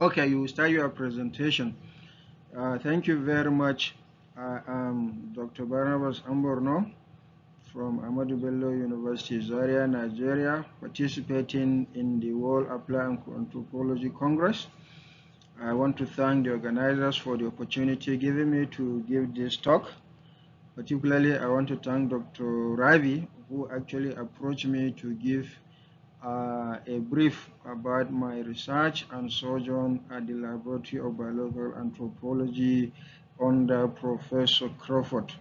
Okay, you start your presentation. Thank you very much. I am Dr. Barnabas Amborno from Ahmadu Bello University, Zaria, Nigeria, participating in the World Applied Anthropology Congress. I want to thank the organizers for the opportunity given me to give this talk. Particularly, I want to thank Dr. Ravi, who actually approached me to give a brief about my research and sojourn at the Laboratory of Biological Anthropology under Professor Crawford.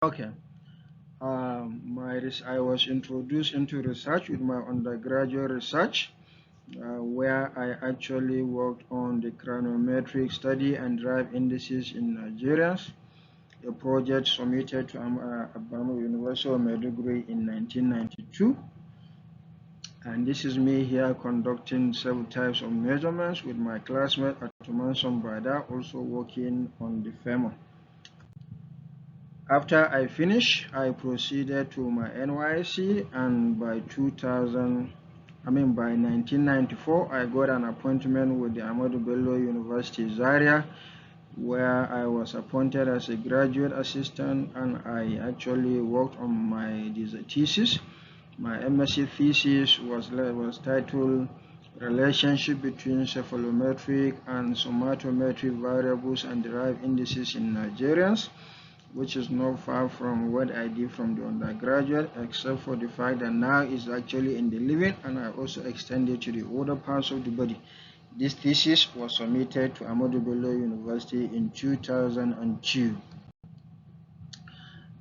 Okay. I was introduced into research with my undergraduate research, where I actually worked on the chronometric study and drive indices in Nigerians, a project submitted to Abama University of Maiduguri in 1992. And this is me here conducting several types of measurements with my classmate Atuman Sombada, also working on the femur. After I finished, I proceeded to my NYC, and by 1994, I got an appointment with the Ahmadu Bello University Zaria, where I was appointed as a graduate assistant, and I actually worked on my thesis. My MSc thesis was titled Relationship between Cephalometric and Somatometric Variables and Derived Indices in Nigerians, which is not far from what I did from the undergraduate, except for the fact that now it's actually in the living, and I also extended to the other parts of the body. This thesis was submitted to Ahmadu Bello University in 2002.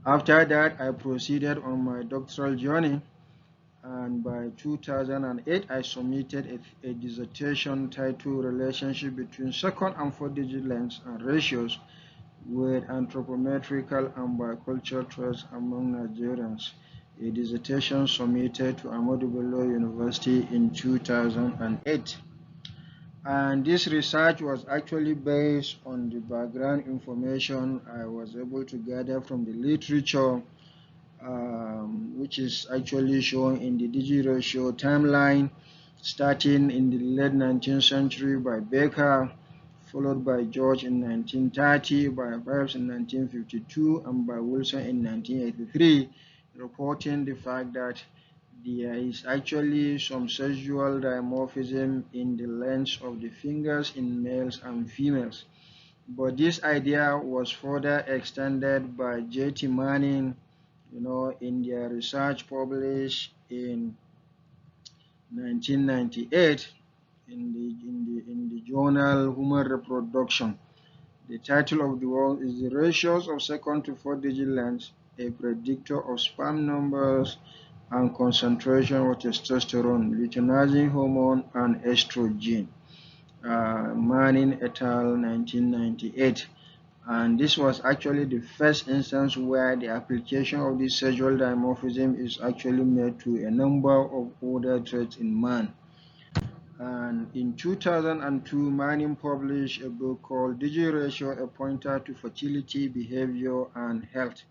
After that, I proceeded on my doctoral journey, and by 2008, I submitted a dissertation titled Relationship between second and fourth digit lengths and ratios with anthropometrical and biocultural traits among Nigerians, a dissertation submitted to Ahmadu Bello University in 2008. And this research was actually based on the background information I was able to gather from the literature, which is actually shown in the digiratio timeline, starting in the late 19th century by Baker, followed by George in 1930, by Phelps in 1952, and by Wilson in 1983, reporting the fact that there is actually some sexual dimorphism in the length of the fingers in males and females. But this idea was further extended by J.T. Manning, in their research published in 1998 in the journal Human Reproduction. The title of the work is The Ratios of Second to Fourth Digit Lengths, a Predictor of Sperm Numbers and Concentration of Testosterone, Luteinizing Hormone, and Estrogen. Manning et al. 1998. And this was actually the first instance where the application of this sexual dimorphism is actually made to a number of other traits in man. And in 2002, Manning published a book called Digiratio, a pointer to fertility, behavior, and health.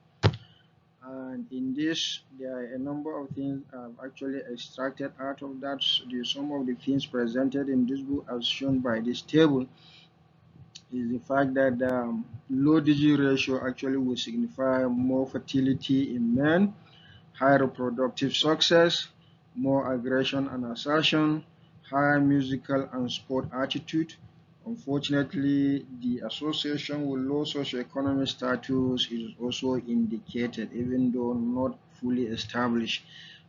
And in this, there are a number of things I've actually extracted out of that. Some of the things presented in this book, as shown by this table, is the fact that low digiratio actually will signify more fertility in men, high reproductive success, more aggression and assertion, higher musical and sport attitude. Unfortunately, the association with low socioeconomic status is also indicated, even though not fully established.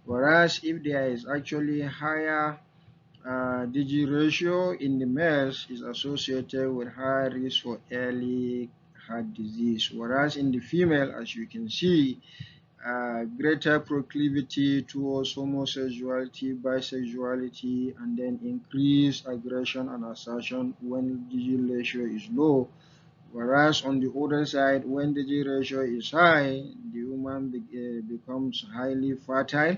Whereas if there is actually higher digiratio in the males, is associated with high risk for early heart disease, whereas in the female, as you can see, greater proclivity towards homosexuality, bisexuality, and then increased aggression and assertion when digiratio is low. Whereas on the other side, when digiratio is high, the woman becomes highly fertile,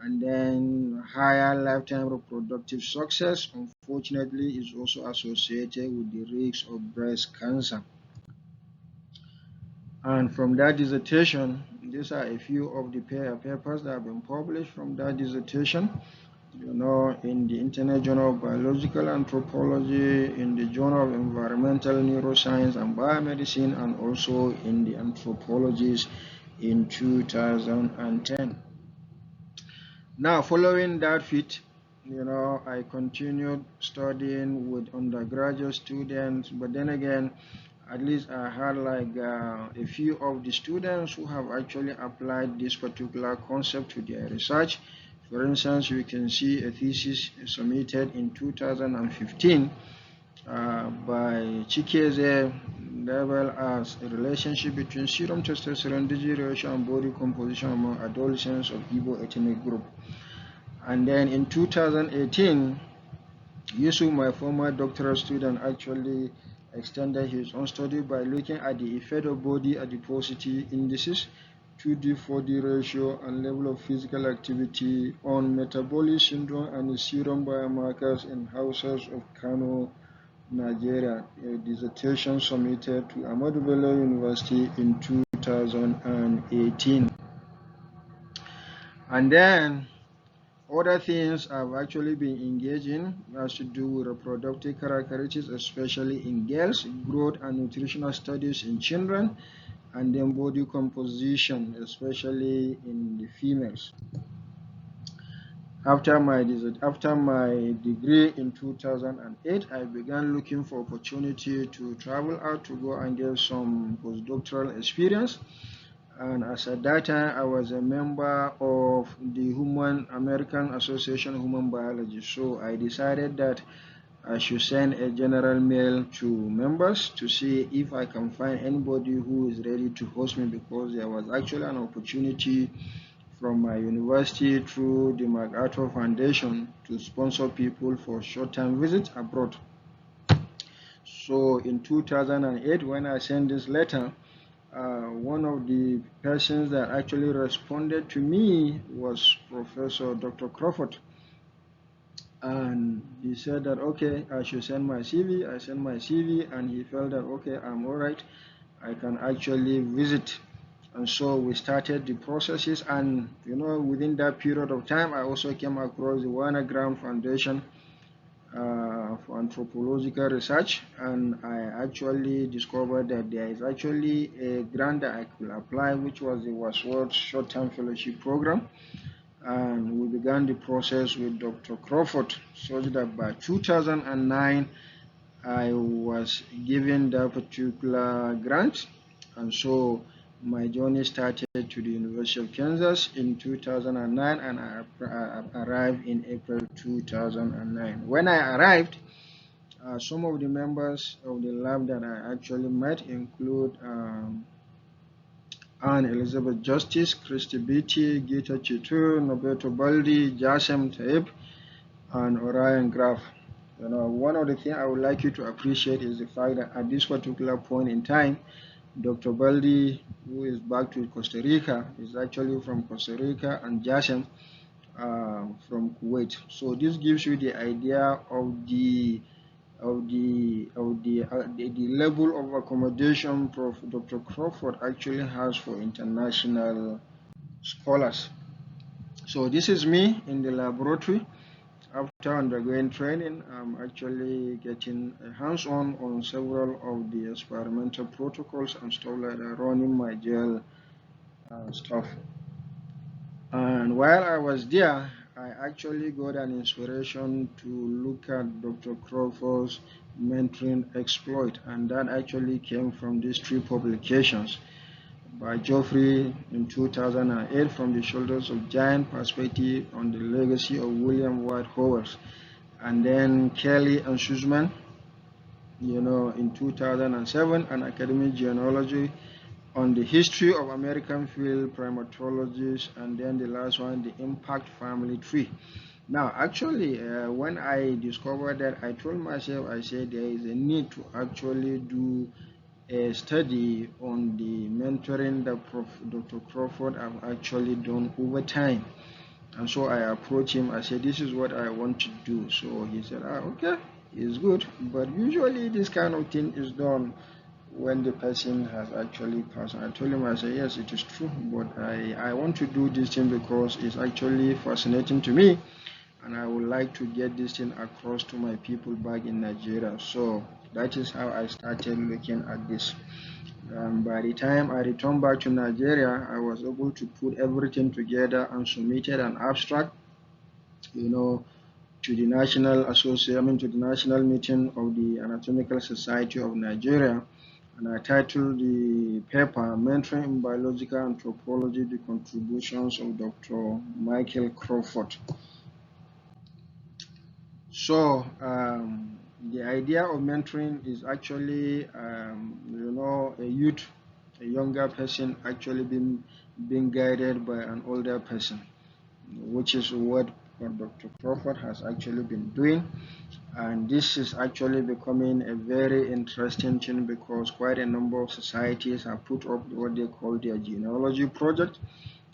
and then higher lifetime reproductive success, unfortunately, is also associated with the risk of breast cancer. And from that dissertation, these are a few of the papers that have been published from that dissertation. in the Internet Journal of Biological Anthropology, in the Journal of Environmental Neuroscience and Biomedicine, and also in the Anthropologist in 2010. Now, following that feat, I continued studying with undergraduate students, but then again, at least I had like a few of the students who have actually applied this particular concept to their research. For instance, you can see a thesis submitted in 2015 by Chikeze, labeled as a relationship between serum testosterone DG ratio and body composition among adolescents of Igbo ethnic group. And then in 2018, Yusuf, my former doctoral student, actually extended his own study by looking at the effect of body adiposity indices, 2D, 4D ratio, and level of physical activity on metabolic syndrome and the serum biomarkers in households of Kano, Nigeria, a dissertation submitted to Ahmadu Bello University in 2018. And then other things I've actually been engaging has to do with reproductive characteristics, especially in girls, growth and nutritional studies in children, and then body composition, especially in the females. After my degree in 2008, I began looking for opportunity to travel out to go and get some postdoctoral experience. And as at that time, I was a member of the American Association of Human Biology. So I decided that I should send a general mail to members to see if I can find anybody who is ready to host me, because there was actually an opportunity from my university through the MacArthur Foundation to sponsor people for short-term visits abroad. So in 2008, when I sent this letter, one of the persons that actually responded to me was Professor Dr. Crawford. And he said that, okay, I should send my CV. I sent my CV, and he felt that, okay, I'm all right. I can actually visit. And so we started the processes. And, within that period of time, I also came across the Warner Grant Foundation for anthropological research, and I actually discovered that there is actually a grant that I could apply, which was the World Short-Term Fellowship Program, and we began the process with Dr. Crawford, so that by 2009 I was given that particular grant, and so my journey started to the University of Kansas in 2009, and I arrived in April 2009. When I arrived, some of the members of the lab that I actually met include Anne Elizabeth Justice, Christy Beatty, Gita Chitu, Nobeto Baldi, Jasem Taib, and Orion Graf. One of the things I would like you to appreciate is the fact that at this particular point in time, Dr. Baldi, who is back to Costa Rica, is actually from Costa Rica, and Jasem from Kuwait. So this gives you the idea of the level of accommodation Dr. Crawford actually has for international scholars. So this is me in the laboratory. After undergoing training, I'm actually getting a hands-on on several of the experimental protocols and stuff like that, running my gel stuff. And while I was there, I actually got an inspiration to look at Dr. Crawford's mentoring exploit, and that actually came from these three publications by Geoffrey in 2008, From the Shoulders of Giant, Perspective on the Legacy of William White Howells, and then Kelly and Suzman, in 2007, an academic genealogy on the history of American field primatologists, and then the last one, the impact family tree. Now, actually, when I discovered that, I told myself, I said there is a need to actually do a study on the mentoring that Dr. Crawford have actually done over time. And so I approached him. I said, this is what I want to do. So he said, okay, it's good. But usually this kind of thing is done when the person has actually passed. I told him, I said, yes, it is true, but I want to do this thing because it's actually fascinating to me. and I would like to get this thing across to my people back in Nigeria. So that is how I started looking at this. By the time I returned back to Nigeria, I was able to put everything together and submitted an abstract, to the national association, to the national meeting of the Anatomical Society of Nigeria, and I titled the paper "Mentoring in Biological Anthropology: The Contributions of Dr. Michael Crawford." So the idea of mentoring is actually, a younger person actually being guided by an older person, which is what Dr. Crawford has actually been doing. And this is actually becoming a very interesting thing because quite a number of societies have put up what they call their genealogy project.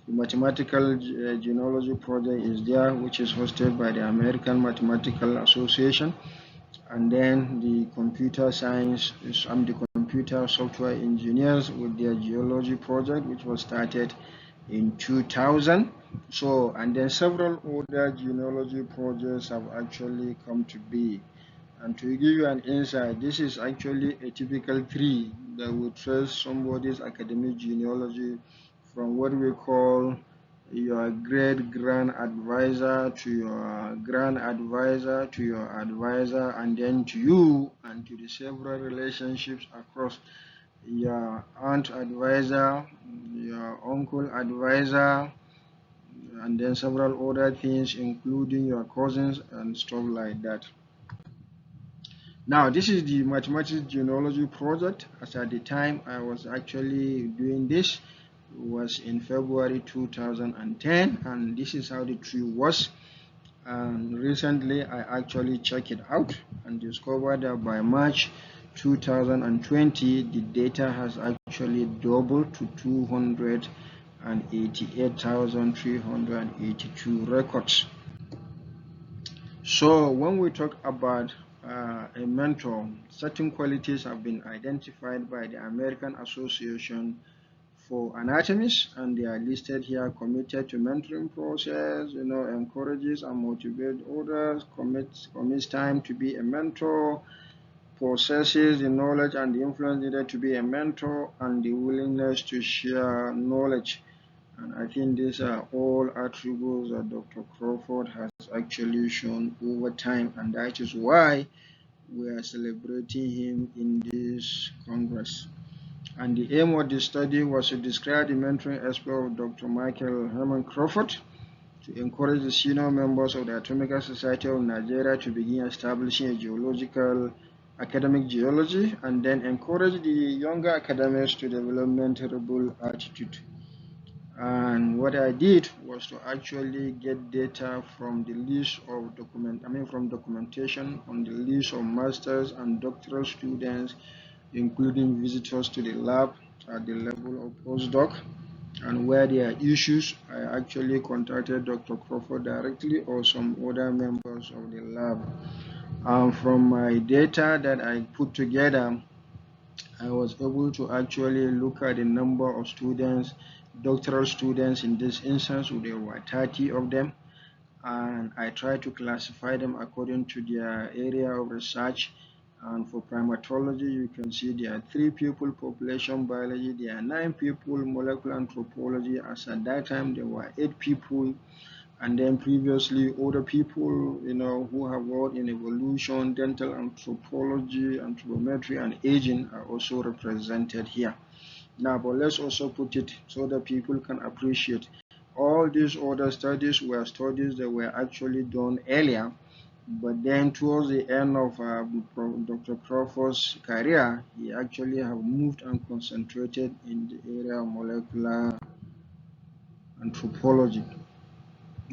The mathematical genealogy project is there, which is hosted by the American Mathematical Association. And then the computer science, the computer software engineers with their geology project, which was started in 2000. So, and then several other genealogy projects have actually come to be. And to give you an insight, this is actually a typical tree that will trace somebody's academic genealogy from what we call your great grand advisor to your grand advisor to your advisor, and then to you, and to the several relationships across your aunt advisor, your uncle advisor, and then several other things, including your cousins and stuff like that. Now, this is the mathematics genealogy project. As at the time I was actually doing this, was in February 2010, and this is how the tree was. And recently I actually checked it out and discovered that by March 2020 the data has actually doubled to 288,382 records. So when we talk about a mentor, certain qualities have been identified by the American Association for Anatomists, and they are listed here: committed to mentoring process, encourages and motivates others, commits time to be a mentor, possesses the knowledge and the influence needed to be a mentor, and the willingness to share knowledge. And I think these are all attributes that Dr. Crawford has actually shown over time, and that is why we are celebrating him in this Congress. And the aim of the study was to describe the mentoring aspect of Dr. Michael Herman Crawford, to encourage the senior members of the Anatomical Society of Nigeria to begin establishing a geological academic geology, and then encourage the younger academics to develop mentorable attitude. And what I did was to actually get data from the list of documentation on the list of masters and doctoral students, including visitors to the lab at the level of postdoc. And where there are issues, I actually contacted Dr. Crawford directly or some other members of the lab. From my data that I put together, I was able to actually look at the number of students, doctoral students in this instance. There were 30 of them, and I tried to classify them according to their area of research. And for primatology, you can see there are 3 people, population biology, there are 9 people, molecular anthropology. As at that time, there were 8 people. And then previously, other people, who have worked in evolution, dental anthropology, anthropometry, and aging are also represented here. Now, but let's also put it so that people can appreciate. All these other studies were studies that were actually done earlier, but then towards the end of Dr. Crawford's career, he actually have moved and concentrated in the area of molecular anthropology.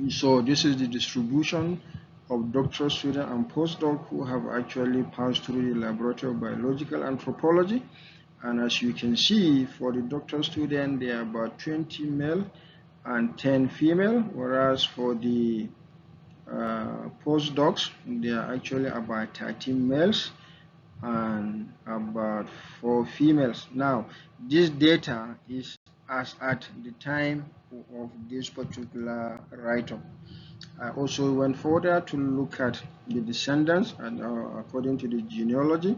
So this is the distribution of doctoral students and postdoc who have actually passed through the laboratory of biological anthropology. And as you can see, for the doctoral student, there are about 20 male and 10 female, whereas for the postdocs, there are actually about 13 males and about 4 females. Now, this data is as at the time of this particular write-up. I also went further to look at the descendants, and according to the genealogy,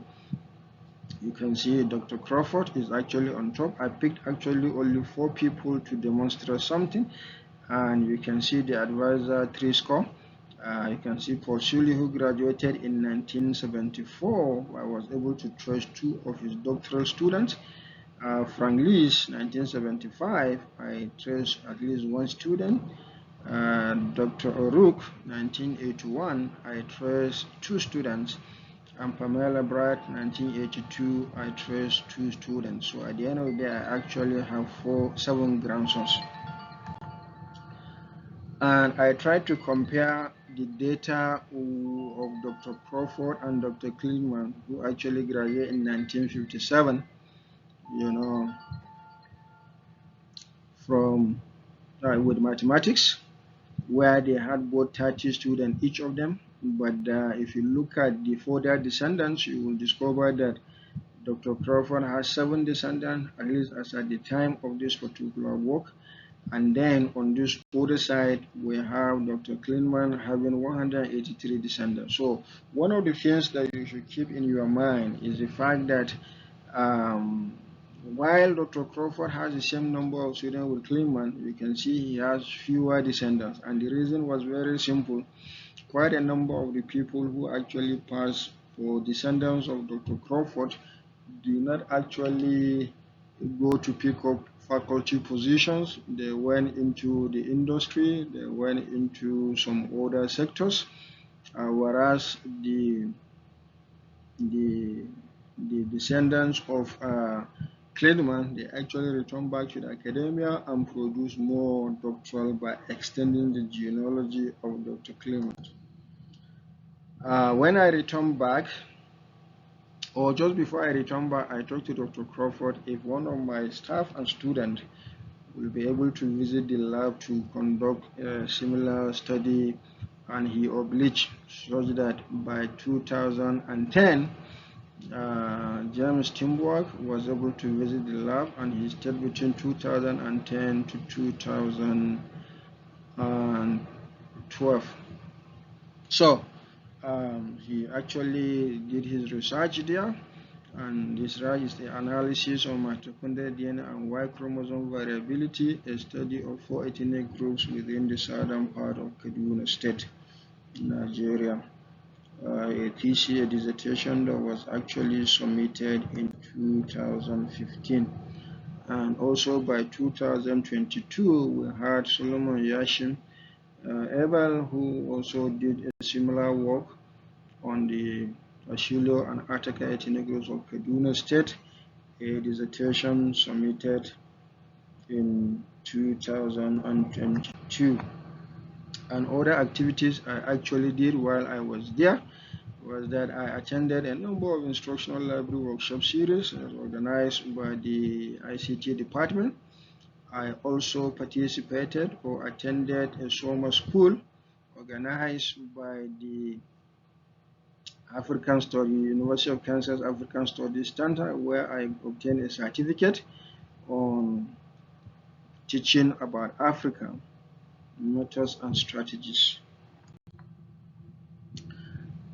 you can see Dr. Crawford is actually on top. I picked actually only 4 people to demonstrate something, and you can see the advisor 3 score. You can see Paul Sully, who graduated in 1974. I was able to trace 2 of his doctoral students. Frank Lees, 1975, I traced at least 1 student. Dr. O'Rourke, 1981, I traced 2 students. And Pamela Bright, 1982, I traced 2 students. So at the end of the day, I actually have 7 grandsons. And I tried to compare the data of Dr. Crawford and Dr. Klingman, who actually graduated in 1957, from with mathematics, where they had both 30 students each of them. But if you look at the further descendants, you will discover that Dr. Crawford has 7 descendants, at least as at the time of this particular work. And then on this other side, we have Dr. Klingman having 183 descendants. So one of the things that you should keep in your mind is the fact that while Dr. Crawford has the same number of students with Klingman, you can see he has fewer descendants. And the reason was very simple. Quite a number of the people who actually passed for descendants of Dr. Crawford do not actually go to pick up faculty positions. They went into the industry, they went into some other sectors, whereas the descendants of Klingman, they actually returned back to the academia and produced more doctoral by extending the genealogy of Dr. Klingman. When I returned back, or just before I returned back, I talked to Dr. Crawford if one of my staff and students will be able to visit the lab to conduct a similar study, and he obliged, such that by 2010, James Timberg was able to visit the lab, and he stayed between 2010 to 2012. So he actually did his research there, and this research is the analysis of mitochondrial DNA and Y chromosome variability, a study of 4 ethnic groups within the southern part of Kaduna State, Nigeria. A thesis, a dissertation that was actually submitted in 2015. And also by 2022, we had Solomon Yashim Ebel, who also did a similar work on the Ashilo and Ataka ethnic groups of Kaduna State, a dissertation submitted in 2022. And other activities I actually did while I was there was that I attended a number of instructional library workshop series organized by the ICT department. I also participated or attended a summer school organized by the African Studies, University of Kansas African Studies Center, where I obtained a certificate on teaching about Africa, methods and strategies.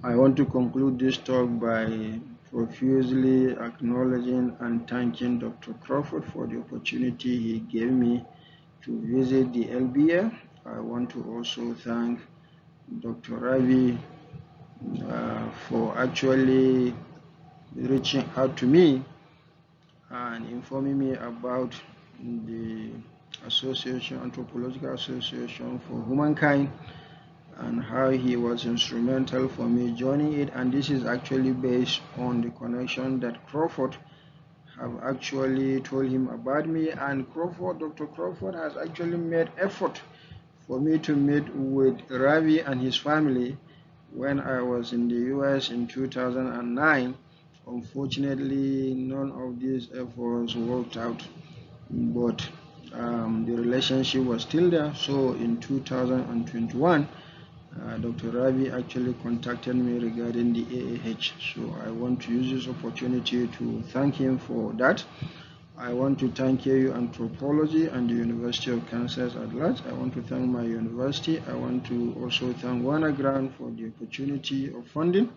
I want to conclude this talk by profusely acknowledging and thanking Dr. Crawford for the opportunity he gave me to visit the LBA. I want to also thank Dr. Ravi for actually reaching out to me and informing me about the association, Anthropological Association for Humankind, and how he was instrumental for me joining it. And this is actually based on the connection that Crawford have actually told him about me, and Dr. Crawford has actually made effort for me to meet with Ravi and his family when I was in the US in 2009. Unfortunately, none of these efforts worked out, but the relationship was still there. So in 2021, Dr. Ravi actually contacted me regarding the AAH. So I want to use this opportunity to thank him for that. I want to thank AU Anthropology and the University of Kansas at large. I want to thank my university. I want to also thank Warner Grant for the opportunity of funding.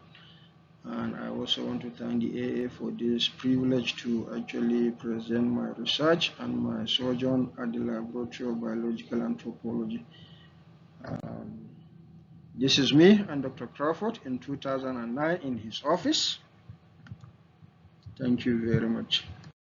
And I also want to thank the AA for this privilege to actually present my research and my sojourn at the Laboratory of Biological Anthropology. This is me and Dr. Crawford in 2009 in his office. Thank you very much.